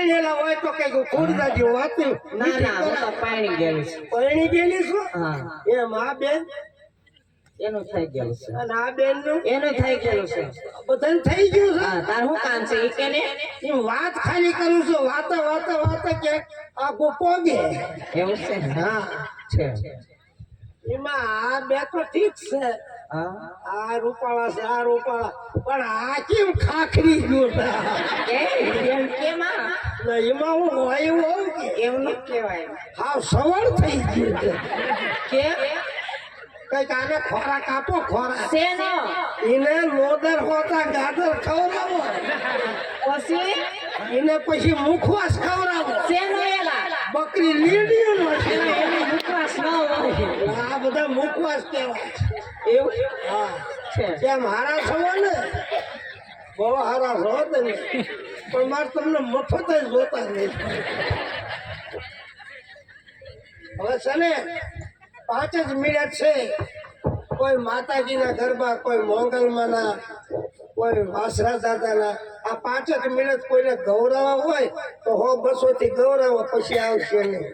પરણેલા હોય તો કઈ ખોરદા જેવું હતું. ના ના હું તો પાણી ગયેલી છું. પરણી ગયેલી છું હા એમ આ બેન એનું થઈ ગયેલું છે. અને આ બેન નું એનું થઈ ગયેલું છે. બધાને થઈ ગયું છે. હા તાર શું કામ છે એ કે ને એમ વાત ખાલી કરું છું વાતા વાતા વાતા કે આખું પોગે. એવું છે હા છે એમાં આ બે તો ઠીક છે હા આ રૂપાળા છે આ રૂપાળા પણ આ કેમ ખાખરી ગયું છે? એમ કેમાં ને એમાં હું હોય એવું હોઉં કે એવું ન કહેવાય હાવ સવળ થઈ ગયું છે કે કઈક આને ખોરાક આપો ખોરાક શેનો એને લોદર હોતા ગાજર ખવડાવો પછી એને પછી મુખવાસ ખવડાવો શેનો એલા બકરી લીડીઓ નો છે એની મુખવાસ ન હોય આ બધા મુખવાસ કહેવાય. એવું હા છે કેમ હારા છો ને બહુ હારા છો તમે પણ મારે તમને મફત જ જોતા નહીં. હવે છે ને 5 જ મિનિટ છે. કોઈ માતાજીના ગરબા કોઈ મોંગલમાના કોઈ વાસરા દાદાના આ 5 જ મિનિટ કોઈને ગૌરવ હોય તો 100-200 થી ગૌરવ પછી આવશે નહીં.